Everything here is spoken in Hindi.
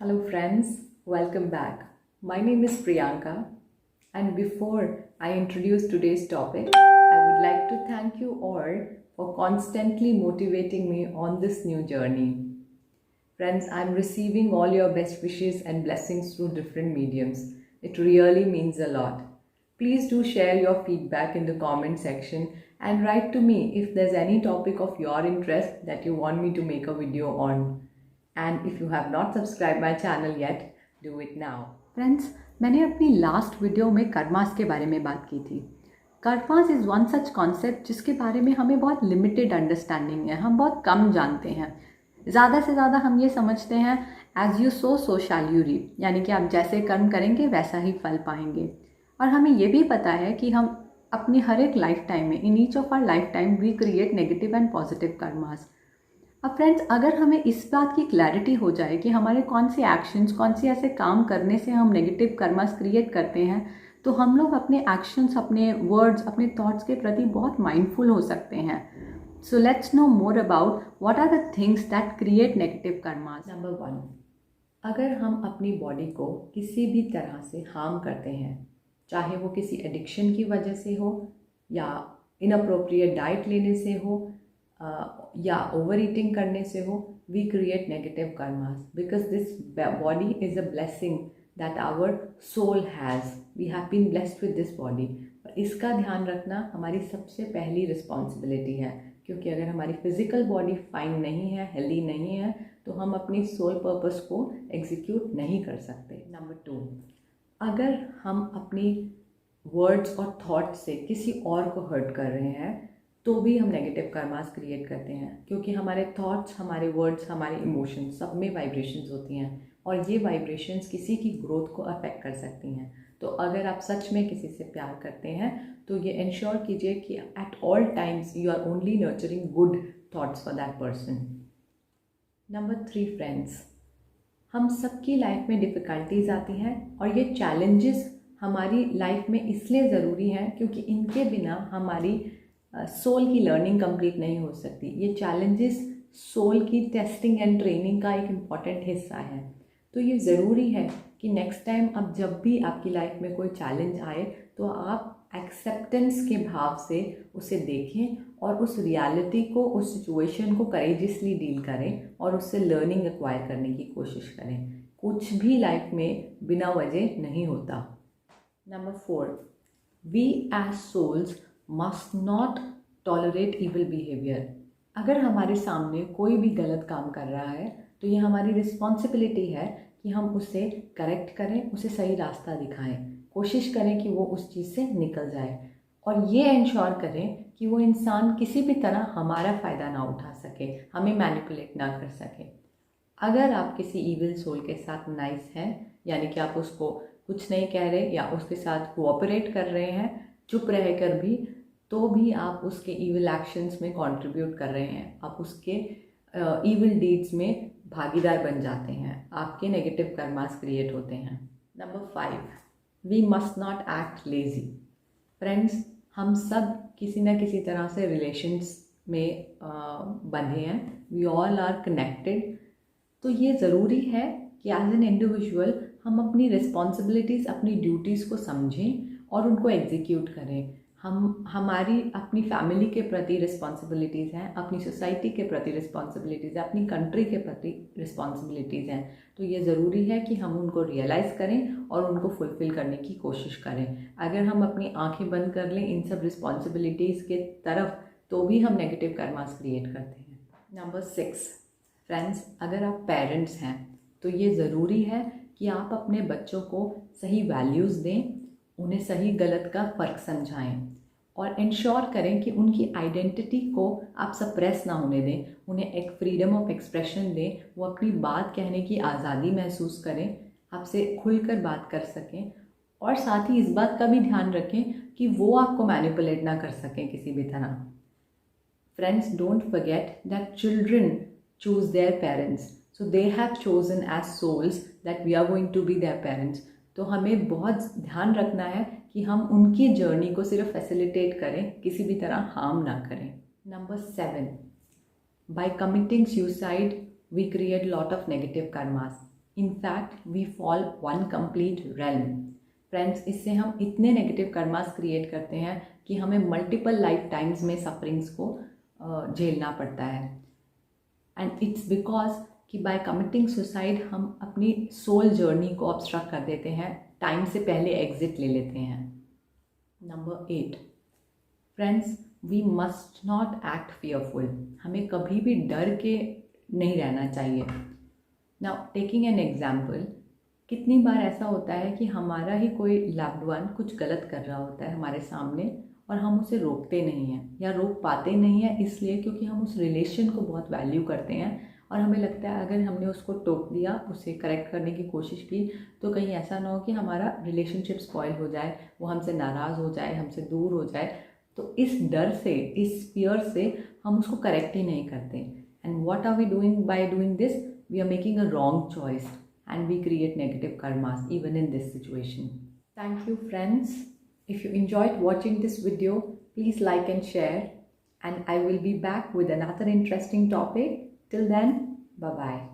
Hello, friends, welcome back. My name is Priyanka, and before I introduce today's topic, I would like to thank you all for constantly motivating me on this new journey. Friends, I'm receiving all your best wishes and blessings through different mediums. It really means a lot. Please do share your feedback in the comment section and write to me if there's any topic of your interest that you want me to make a video on. And if you have not subscribed my channel yet, do it now. Friends, मैंने अपनी लास्ट वीडियो में कर्मास के बारे में बात की थी। Karmas is one such concept जिसके बारे में हमें बहुत लिमिटेड अंडरस्टैंडिंग है, हम बहुत कम जानते हैं। ज़्यादा से ज़्यादा हम ये समझते हैं as you sow shall you reap, यानी कि आप जैसे कर्म करेंगे वैसा ही फल पाएंगे। और हमें ये भी पता है कि हम अपनी हर एक लाइफ टाइम में, in each of our life time we create negative and positive karmas. अब फ्रेंड्स, अगर हमें इस बात की क्लैरिटी हो जाए कि हमारे कौन से एक्शंस, कौन से ऐसे काम करने से हम नेगेटिव कर्मास क्रिएट करते हैं, तो हम लोग अपने एक्शंस, अपने वर्ड्स, अपने थॉट्स के प्रति बहुत माइंडफुल हो सकते हैं। So let's know more about what are the things that create negative karmas. Number 1, अगर हम अपनी बॉडी को किसी भी तरह से हार्म करते हैं, चाहे वो किसी एडिक्शन की वजह से हो या इनअप्रोप्रिएट डाइट लेने से हो या ओवर ईटिंग करने से हो, we create negative karmas because this body is a blessing that our soul has. We have been blessed with this body. और इसका ध्यान रखना हमारी सबसे पहली रिस्पॉन्सिबिलिटी है, क्योंकि अगर हमारी फिजिकल बॉडी फाइन नहीं है, हेल्दी नहीं है, तो हम अपनी सोल पर्पस को एग्जीक्यूट नहीं कर सकते। नंबर 2, अगर हम अपनी वर्ड्स और थॉट्स से किसी और को हर्ट कर रहे हैं तो भी हम नेगेटिव कर्मास क्रिएट करते हैं, क्योंकि हमारे थॉट्स, हमारे वर्ड्स, हमारे इमोशंस, सब में वाइब्रेशंस होती हैं और ये वाइब्रेशंस किसी की ग्रोथ को अफेक्ट कर सकती हैं। तो अगर आप सच में किसी से प्यार करते हैं तो ये इंश्योर कीजिए कि at all times you are only nurturing good thoughts for that person. Number 3, friends, हम सबकी लाइफ में डिफ़िकल्टीज आती हैं और ये चैलेंजेस हमारी लाइफ में इसलिए ज़रूरी हैं क्योंकि इनके बिना हमारी सोल की लर्निंग कंप्लीट नहीं हो सकती। ये चैलेंजेस सोल की टेस्टिंग एंड ट्रेनिंग का एक इम्पॉर्टेंट हिस्सा है। तो ये ज़रूरी है कि नेक्स्ट टाइम अब जब भी आपकी लाइफ में कोई चैलेंज आए तो आप एक्सेप्टेंस के भाव से उसे देखें और उस रियलिटी को, उस सिचुएशन को करेजियसली डील करें और उससे लर्निंग एक्वायर करने की कोशिश करें। कुछ भी लाइफ में बिना वजह नहीं होता। Number 4, we as souls must not tolerate evil behaviour. अगर हमारे सामने कोई भी गलत काम कर रहा है तो ये हमारी रिस्पॉन्सिबिलिटी है कि हम उसे करेक्ट करें, उसे सही रास्ता दिखाएं, कोशिश करें कि वो उस चीज़ से निकल जाए और ये इंश्योर करें कि वो इंसान किसी भी तरह हमारा फ़ायदा ना उठा सके, हमें मैनिपुलेट ना कर सके। अगर आप किसी ईविल सोल के साथ नाइस हैं, यानी कि आप उसको कुछ नहीं कह रहे या उसके साथ कोऑपरेट कर रहे हैं चुप रहकर भी, तो भी आप उसके ईविल एक्शंस में कंट्रीब्यूट कर रहे हैं, आप उसके ईविल डीड्स में भागीदार बन जाते हैं, आपके नेगेटिव कर्मास क्रिएट होते हैं। Number 5, we must not act lazy. Friends, हम सब किसी न किसी तरह से रिलेशंस में बंधे हैं, वी ऑल आर कनेक्टेड। तो ये ज़रूरी है कि एज एन इंडिविजुअल हम अपनी रिस्पॉन्सिबिलिटीज़, अपनी ड्यूटीज़ को समझें और उनको एग्जीक्यूट करें। हमारी अपनी फैमिली के प्रति रिस्पॉन्सिबिलिटीज़ हैं, अपनी सोसाइटी के प्रति रिस्पॉन्सिबिलिटीज़ हैं, अपनी कंट्री के प्रति रिस्पॉन्सिबिलिटीज़ हैं। तो ये ज़रूरी है कि हम उनको रियलाइज़ करें और उनको फुलफ़िल करने की कोशिश करें। अगर हम अपनी आंखें बंद कर लें इन सब रिस्पॉन्सिबिलिटीज़ के तरफ तो भी हम नेगेटिव कर्मास क्रिएट करते हैं। नंबर 6, फ्रेंड्स, अगर आप पेरेंट्स हैं तो ये ज़रूरी है कि आप अपने बच्चों को सही वैल्यूज़ दें, उन्हें सही गलत का फ़र्क समझाएं और इंश्योर करें कि उनकी आइडेंटिटी को आप सप्रेस ना होने दें, उन्हें एक फ्रीडम ऑफ एक्सप्रेशन दें, वो अपनी बात कहने की आज़ादी महसूस करें, आपसे खुलकर बात कर सकें और साथ ही इस बात का भी ध्यान रखें कि वो आपको मैनिपुलेट ना कर सकें किसी भी तरह। Friends, don't forget that children choose their parents, so they have chosen as souls that we are going to be their parents। तो हमें बहुत ध्यान रखना है कि हम उनकी जर्नी को सिर्फ फैसिलिटेट करें, किसी भी तरह हार्म ना करें। Number 7, by committing suicide we create lot of negative karmas। In fact, we fall one complete realm. Friends, इससे हम इतने नेगेटिव कर्मास क्रिएट करते हैं कि हमें मल्टीपल लाइफ टाइम्स में सफरिंग्स को झेलना पड़ता है. एंड इट्स बिकॉज कि बाय कमिटिंग सुसाइड हम अपनी सोल जर्नी को ऑब्स्ट्रक्ट कर देते हैं, टाइम से पहले एग्जिट ले लेते हैं. Number 8, friends, we must not act fearful. हमें कभी भी डर के नहीं रहना चाहिए. नाउ टेकिंग एन एग्जाम्पल, कितनी बार ऐसा होता है कि हमारा ही कोई लव्ड वन कुछ गलत कर रहा होता है हमारे सामने और हम उसे रोकते नहीं हैं या रोक पाते नहीं हैं, इसलिए क्योंकि हम उस रिलेशन को बहुत वैल्यू करते हैं और हमें लगता है अगर हमने उसको टोक दिया, उसे करेक्ट करने की कोशिश की, तो कहीं ऐसा ना हो कि हमारा रिलेशनशिप स्पॉइल हो जाए, वो हमसे नाराज़ हो जाए, हमसे दूर हो जाए. तो इस डर से, इस फियर से हम उसको करेक्ट ही नहीं करते. And what are we doing by doing this? We are making a wrong choice and we create negative karmas even in this situation. Thank you, friends. If you enjoyed watching this video, please like and share, and I will be back with another interesting topic. Till then, bye bye.